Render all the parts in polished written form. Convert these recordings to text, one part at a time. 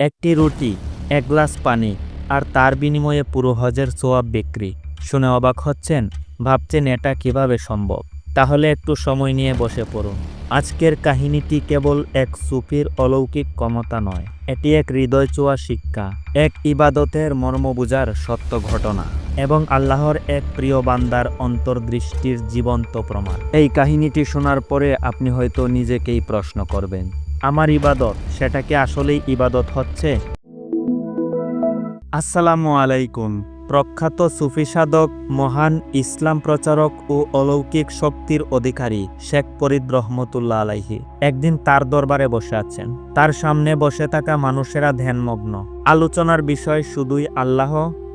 একটি রুটি, এক গ্লাস পানি, আর তার বিনিময়ে পুরো হজের সোয়াব বিক্রি। শুনে অবাক হচ্ছেন, ভাবছেন এটা কিভাবে সম্ভব? তাহলে একটু সময় নিয়ে বসে পড়ুন। আজকের কাহিনীটি কেবল এক সুফির অলৌকিক ক্ষমতা নয়, এটি এক হৃদয় ছোঁয়া শিক্ষা, এক ইবাদতের মর্ম বুঝার সত্য ঘটনা এবং আল্লাহর এক প্রিয় বান্দার অন্তর্দৃষ্টির জীবন্ত প্রমাণ। এই কাহিনীটি শোনার পরে আপনি হয়তো নিজেকেই প্রশ্ন করবেন, আমার ইবাদত, সেটা কি আসলেই ইবাদত হচ্ছে? আসসালামু আলাইকুম। প্রখ্যাত সুফি সাধক, মহান ইসলাম প্রচারক ও অলৌকিক শক্তির অধিকারী শেখ ফরিদ রহমতুল্লাহ আলাইহি একদিন তার দরবারে বসে আছেন। তার সামনে বসে থাকা মানুষেরা ধ্যানমগ্ন। আলোচনার বিষয় শুধুই আল্লাহ,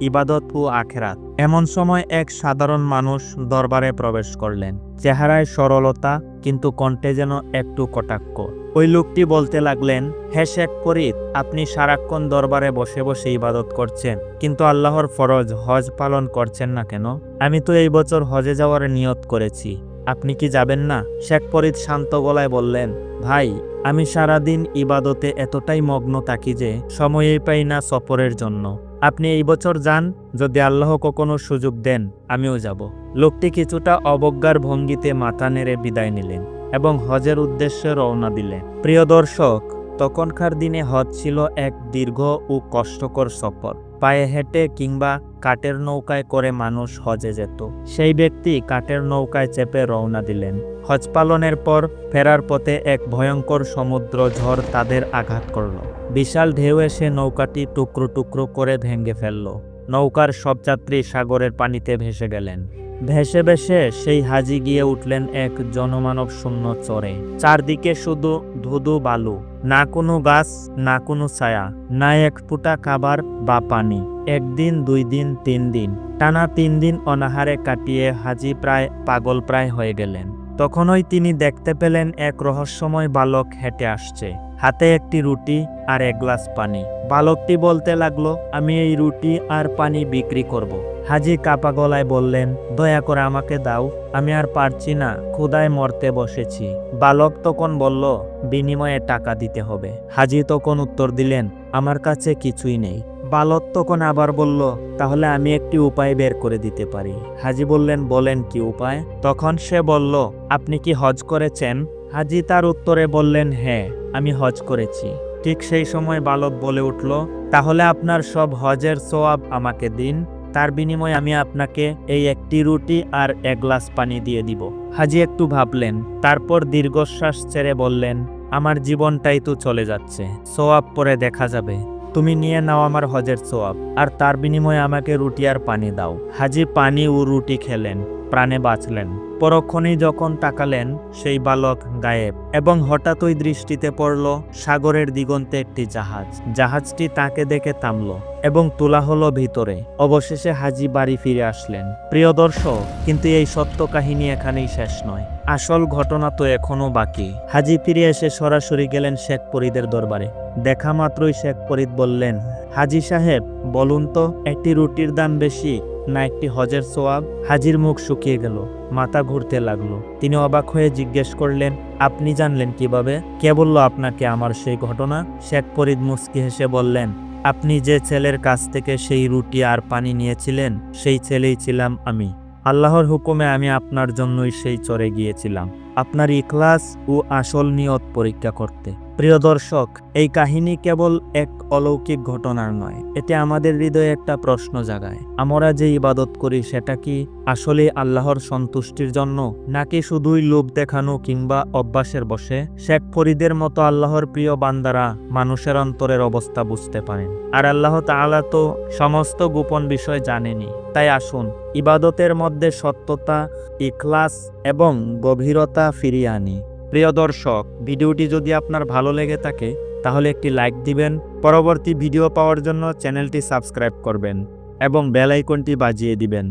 ইবাদত ও আখেরাত। এমন সময় এক সাধারণ মানুষ দরবারে প্রবেশ করলেন। চেহারায় সরলতা, কিন্তু কণ্ঠে যেন একটু কটাক্ষ। ওই লোকটি বলতে লাগলেন, হে শেখ ফরিদ, আপনি সারাক্ষণ দরবারে বসে বসে ইবাদত করছেন, কিন্তু আল্লাহর ফরজ হজ পালন করছেন না কেন? আমি তো এই বছর হজে যাওয়ার নিয়ত করেছি, আপনি কি যাবেন না? শেখ ফরিদ শান্ত গলায় বললেন, ভাই, আমি সারাদিন ইবাদতে এতটাই মগ্ন থাকি যে সময়ই পাই না সফরের জন্য। আপনি এই বছর যান, যদি আল্লাহ কখনো সুযোগ দেন আমিও যাব। লোকটি কিছুটা অবজ্ঞার ভঙ্গিতে মাথা নেড়ে বিদায় নিলেন এবং হজের উদ্দেশ্যে রওনা দিলেন। প্রিয় দর্শক, তখনকার দিনে হজ ছিল এক দীর্ঘ ও কষ্টকর সফর। পায়ে হেঁটে কিংবা কাঠের নৌকায় করে মানুষ হজে যেত। সেই ব্যক্তি কাঠের নৌকায় চেপে রওনা দিলেন। হজ পালনের পর ফেরার পথে এক ভয়ঙ্কর সমুদ্র ঝড় তাদের আঘাত করল। বিশাল ঢেউ এসে নৌকাটি টুকরো টুকরো করে ভেঙে ফেলল। নৌকার সব যাত্রী সাগরের পানিতে ভেসে গেলেন। ভেসে ভেসে সেই হাজি গিয়ে উঠলেন এক জনমানব শূন্য চরে। চারদিকে শুধু ধুধু বালু, না কোনো গাছ, না কোনো ছায়া, না এক ফোঁটা খাবার বা পানি। একদিন, 2 দিন, 3 দিন, টানা 3 দিন অনাহারে কাটিয়ে হাজি প্রায় পাগল প্রায় হয়ে গেলেন। তখনই তিনি দেখতে পেলেন এক রহস্যময় বালক হেঁটে আসছে, হাতে একটি রুটি আর এক গ্লাস পানি। বালকটি বলতে লাগলো, আমি এই রুটি আর পানি বিক্রি করব। হাজি কাপা গলায় বললেন, দয়া করে আমাকে দাও, আমি আর পারছি না, ক্ষুধায় মরতে বসেছি। বালক তখন বলল, বিনিময়ে টাকা দিতে হবে। হাজি তখন উত্তর দিলেন, আমার কাছে কিছুই নেই। বালক তখন আবার বলল, তাহলে আমি একটি উপায় বের করে দিতে পারি। হাজি বললেন, বলেন কি উপায়? তখন সে বলল, আপনি কি হজ করেছেন? হাজি তার উত্তরে বললেন, হ্যাঁ, আমি হজ করেছি। ঠিক সেই সময় বালক বলে উঠল, তাহলে আপনার সব হজের সওয়াব আমাকে দিন, তার বিনিময়ে আমি আপনাকে এই একটি রুটি আর এক গ্লাস পানি দিয়ে দিব। হাজি একটু ভাবলেন, তারপর দীর্ঘশ্বাস ছেড়ে বললেন, আমার জীবনটাই তো চলে যাচ্ছে, সওয়াব পরে দেখা যাবে। তুমি নিয়ে নাও আমার হজের সওয়াব, আর তার বিনিময়ে আমাকে রুটি আর পানি দাও। হাজি পানি ও রুটি খেলেন, প্রাণে বাঁচলেন। পরক্ষণেই যখন তাকালেন, সেই বালক গায়েব, এবং হঠাৎই দৃষ্টিতে পড়ল সাগরের দিগন্তে একটি জাহাজ। জাহাজটি তাকে দেখে থামল এবং তোলা হলো ভিতরে। অবশেষে হাজি বাড়ি ফিরে আসলেন। প্রিয় দর্শক, কিন্তু এই সত্য কাহিনী এখানেই শেষ নয়, আসল ঘটনা তো এখনো বাকি। হাজি ফিরে এসে সরাসরি গেলেন শেখ ফরিদের দরবারে। দেখা মাত্রই শেখ ফরিদ বললেন, হাজি সাহেব, বলুন তো, একটি রুটির দাম বেশি না একটি হজের সোয়াব? হাজির মুখ শুকিয়ে গেল, মাথা ঘুরতে লাগলো। তিনি অবাক হয়ে জিজ্ঞেস করলেন, আপনি জানলেন কিভাবে? কে বলল আপনাকে আমার সেই ঘটনা? শেখ ফরিদ মুচকি হেসে বললেন, আপনি যে ছেলের কাছ থেকে সেই রুটি আর পানি নিয়েছিলেন, সেই ছেলেই ছিলাম আমি। আল্লাহর হুকুমে আমি আপনার জন্যই সেই চরে গিয়েছিলাম, আপনার ইখলাস ও আসল নিয়ত পরীক্ষা করতে। প্রিয় দর্শক, এই কাহিনী কেবল এক অলৌকিক ঘটনার নয়, এতে আমাদের হৃদয়ে একটা প্রশ্ন জাগায়। আমরা যে ইবাদত করি সেটা কি আসলে আল্লাহর সন্তুষ্টির জন্য, নাকি শুধুই লোভ দেখানো কিংবা অভ্যাসের বশে? শেখ ফরিদের মতো আল্লাহর প্রিয় বান্দারা মানুষের অন্তরের অবস্থা বুঝতে পারেন, আর আল্লাহ তাআলা তো সমস্ত গোপন বিষয় জানেনই। তাই আসুন ইবাদতের মধ্যে সত্যতা, ইখলাস এবং গভীরতা ফিরিয়ে আনি। প্রিয় দর্শক, ভিডিওটি যদি আপনার ভালো লেগে থাকে তাহলে একটি লাইক দিবেন, পরবর্তী ভিডিও পাওয়ার জন্য চ্যানেলটি সাবস্ক্রাইব করবেন এবং বেল আইকনটি বাজিয়ে দিবেন।